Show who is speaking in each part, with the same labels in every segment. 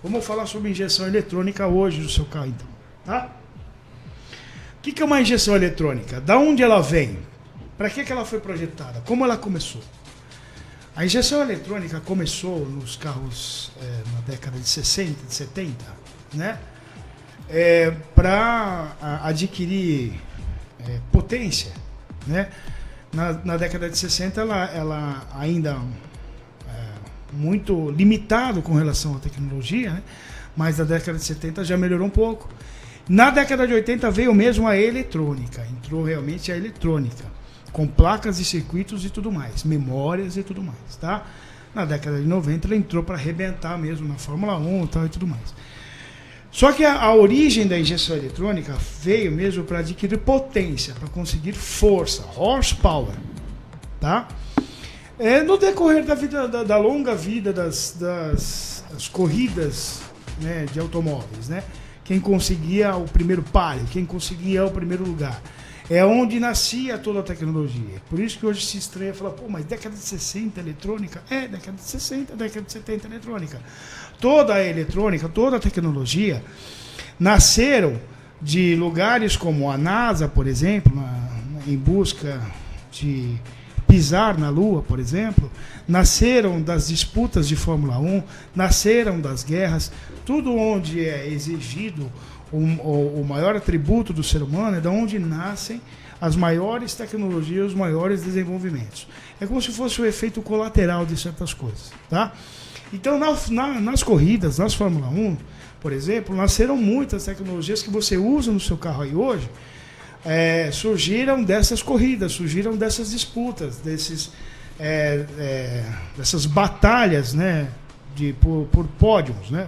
Speaker 1: Vamos falar sobre injeção eletrônica hoje no seu carro, então. Tá? O que é uma injeção eletrônica? Da onde ela vem? Para que ela foi projetada? Como ela começou? A injeção eletrônica começou nos carros na década de 60, de 70, né? Para adquirir potência, né? Na década de 60 ela ainda muito limitado com relação à tecnologia, né? Mas na década de 70 já melhorou um pouco. Na década de 80 veio mesmo a eletrônica, entrou realmente a eletrônica, com placas e circuitos e tudo mais, memórias e tudo mais, tá? Na década de 90 ela entrou para arrebentar mesmo na Fórmula 1 e tal e tudo mais. Só que a origem da injeção eletrônica veio mesmo para adquirir potência, para conseguir força, horsepower, tá? No decorrer da vida, da longa vida das corridas, né, de automóveis, né? Quem conseguia o primeiro páreo, quem conseguia o primeiro lugar. É onde nascia toda a tecnologia. Por isso que hoje se estranha falar, pô, mas década de 60 eletrônica? Década de 60, década de 70 eletrônica. Toda a eletrônica, toda a tecnologia nasceram de lugares como a NASA, por exemplo, em busca de pisar na Lua, por exemplo, nasceram das disputas de Fórmula 1, nasceram das guerras, tudo onde é exigido o maior atributo do ser humano é de onde nascem as maiores tecnologias, os maiores desenvolvimentos. É como se fosse o efeito colateral de certas coisas, tá? Então, nas corridas, nas Fórmula 1, por exemplo, nasceram muitas tecnologias que você usa no seu carro aí hoje, surgiram dessas corridas, surgiram dessas disputas, dessas batalhas, né, por pódios, né?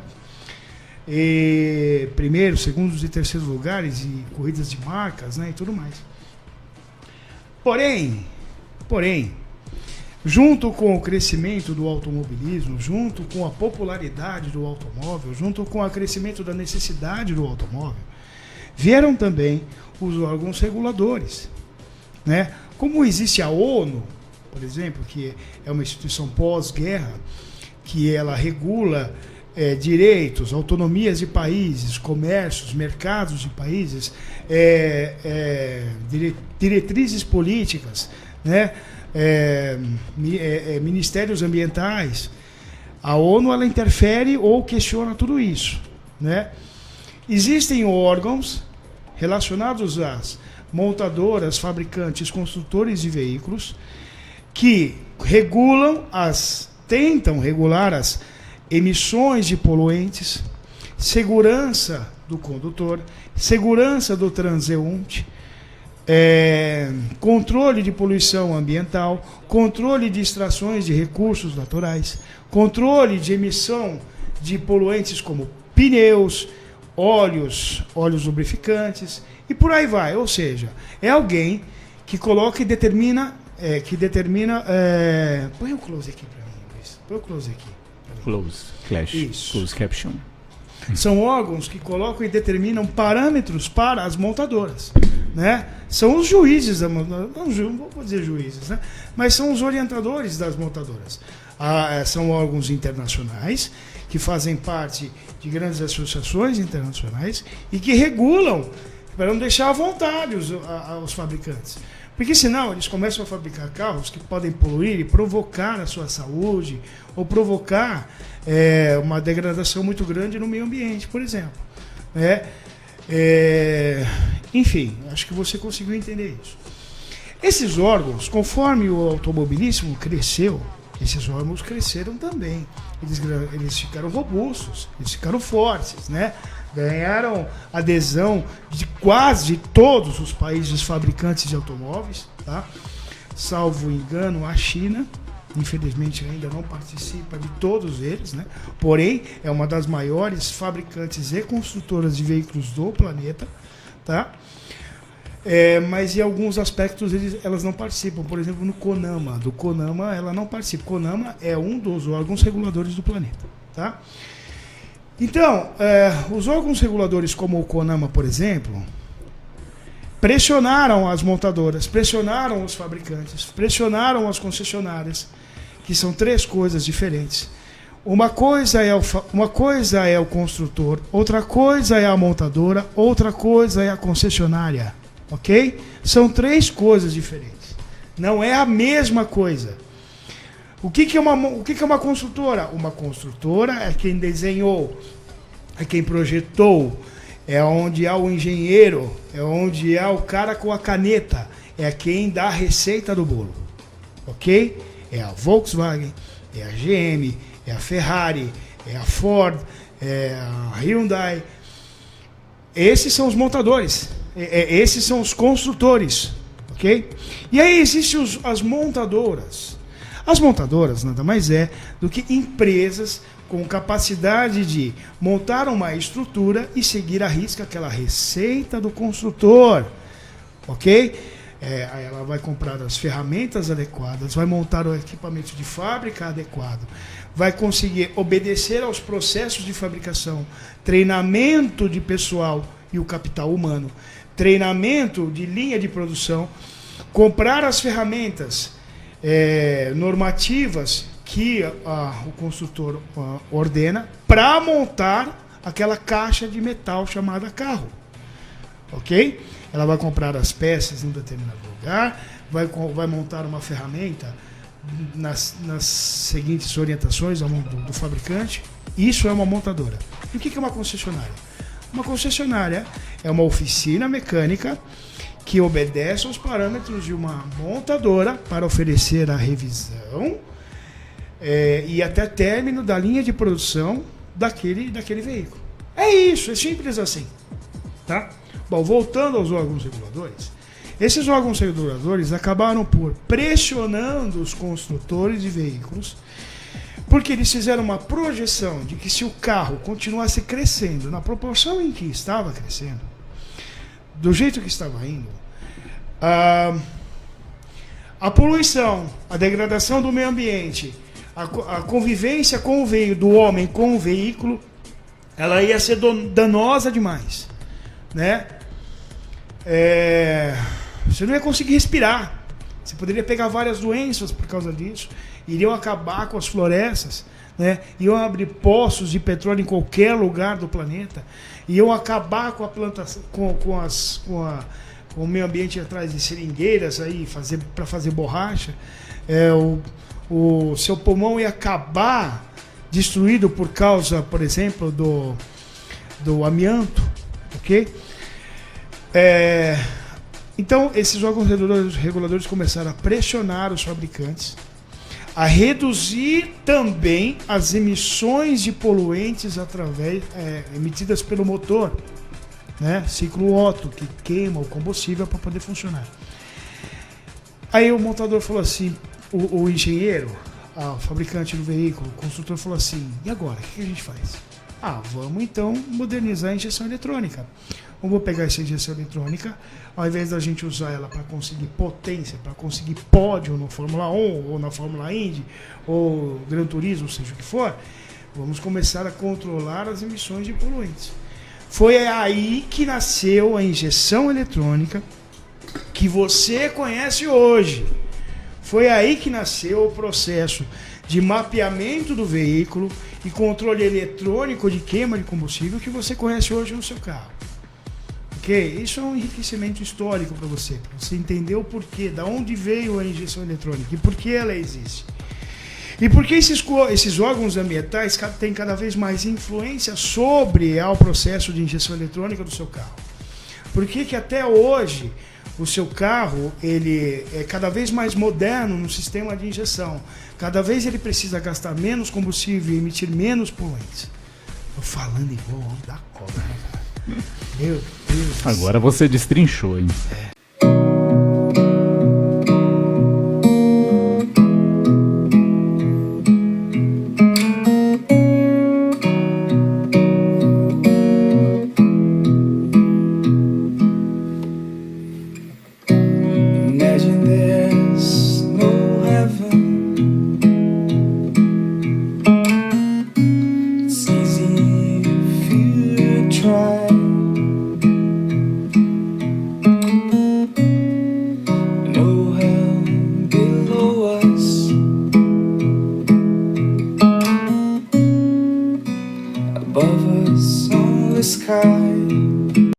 Speaker 1: E primeiros, segundos e terceiros lugares e corridas de marcas, né, e tudo mais. Porém, junto com o crescimento do automobilismo, junto com a popularidade do automóvel, junto com o crescimento da necessidade do automóvel, vieram também os órgãos reguladores, né? Como existe a ONU, por exemplo, que é uma instituição pós-guerra, que ela regula direitos, autonomias de países, comércios, mercados de países, diretrizes políticas, né? Ministérios ambientais. A ONU ela interfere ou questiona tudo isso, né? Existem órgãos relacionados às montadoras, fabricantes, construtores de veículos que tentam regular as emissões de poluentes, segurança do condutor, segurança do transeunte, controle de poluição ambiental, controle de extrações de recursos naturais, controle de emissão de poluentes como pneus, óleos lubrificantes e por aí vai. Ou seja, é alguém que coloca e determina, põe o close aqui para mim, Luiz. Põe o close aqui.
Speaker 2: Close caption.
Speaker 1: São órgãos que colocam e determinam parâmetros para as montadoras, né? São os juízes, não vou dizer juízes, né? Mas são os orientadores das montadoras. São órgãos internacionais que fazem parte de grandes associações internacionais e que regulam para não deixar à vontade os fabricantes. Porque senão eles começam a fabricar carros que podem poluir e provocar a sua saúde ou provocar uma degradação muito grande no meio ambiente, por exemplo. Enfim, acho que você conseguiu entender isso. Esses órgãos, conforme o automobilismo cresceu, esses órgãos cresceram também. Eles ficaram robustos, eles ficaram fortes, né? Ganharam adesão de quase todos os países fabricantes de automóveis, tá? Salvo engano, a China, infelizmente ainda não participa de todos eles, né? Porém, é uma das maiores fabricantes e construtoras de veículos do planeta, tá? Mas em alguns aspectos elas não participam. Por exemplo, no CONAMA. Do CONAMA ela não participa. CONAMA é um dos órgãos reguladores do planeta, tá? Então, os órgãos reguladores como o CONAMA, por exemplo, pressionaram as montadoras, pressionaram os fabricantes, pressionaram as concessionárias, que são três coisas diferentes. Uma coisa é o construtor, outra coisa é a montadora, outra coisa é a concessionária, ok? São 3 coisas diferentes. Não é a mesma coisa. O que é uma construtora? Uma construtora é quem desenhou, é quem projetou, é onde há o engenheiro, é onde há o cara com a caneta, é quem dá a receita do bolo, ok? É a Volkswagen, é a GM, é a Ferrari, é a Ford, é a Hyundai. Esses são os montadores, esses são os construtores, ok? E aí existem as montadoras. As montadoras nada mais é do que empresas com capacidade de montar uma estrutura e seguir à risca aquela receita do construtor, ok? Aí ela vai comprar as ferramentas adequadas, vai montar o equipamento de fábrica adequado, vai conseguir obedecer aos processos de fabricação, treinamento de pessoal e o capital humano, treinamento de linha de produção, comprar as ferramentas normativas que o construtor ordena para montar aquela caixa de metal chamada carro, ok? Ela vai comprar as peças em um determinado lugar, vai montar uma ferramenta nas seguintes orientações do fabricante. Isso é uma montadora. E o que é uma concessionária? Uma concessionária é uma oficina mecânica que obedece aos parâmetros de uma montadora para oferecer a revisão e até término da linha de produção daquele veículo. É isso, é simples assim. Tá? Bom, voltando aos órgãos reguladores, esses órgãos reguladores acabaram por pressionando os construtores de veículos, porque eles fizeram uma projeção de que se o carro continuasse crescendo na proporção em que estava crescendo, do jeito que estava indo, a poluição, a degradação do meio ambiente, a convivência do homem com o veículo, ela ia ser danosa demais, né? Você não ia conseguir respirar, você poderia pegar várias doenças por causa disso, iriam acabar com as florestas, né? Iam abrir poços de petróleo em qualquer lugar do planeta, iam acabar com a plantação, com o meio ambiente atrás de seringueiras aí para fazer borracha. O seu pulmão ia acabar destruído por causa, por exemplo, do amianto, ok? Então, esses órgãos reguladores começaram a pressionar os fabricantes a reduzir também as emissões de poluentes emitidas pelo motor, né? Ciclo Otto, que queima o combustível para poder funcionar. Aí o montador falou assim, o engenheiro, o fabricante do veículo, o construtor falou assim, e agora, o que a gente faz? Vamos então modernizar a injeção eletrônica. Vamos pegar essa injeção eletrônica, ao invés da gente usar ela para conseguir potência, para conseguir pódio no Fórmula 1, ou na Fórmula Indy, ou Gran Turismo, seja o que for, vamos começar a controlar as emissões de poluentes. Foi aí que nasceu a injeção eletrônica que você conhece hoje. Foi aí que nasceu o processo de mapeamento do veículo e controle eletrônico de queima de combustível que você conhece hoje no seu carro. Ok? Isso é um enriquecimento histórico para você entender o porquê, da onde veio a injeção eletrônica e por que ela existe. E por que esses órgãos ambientais têm cada vez mais influência sobre o processo de injeção eletrônica do seu carro? Por que até hoje o seu carro ele é cada vez mais moderno no sistema de injeção? Cada vez ele precisa gastar menos combustível e emitir menos poluentes. Estou falando igual o homem da cobra, né, cara? Meu Deus.
Speaker 2: Agora você destrinchou, hein?
Speaker 3: endless, only sky.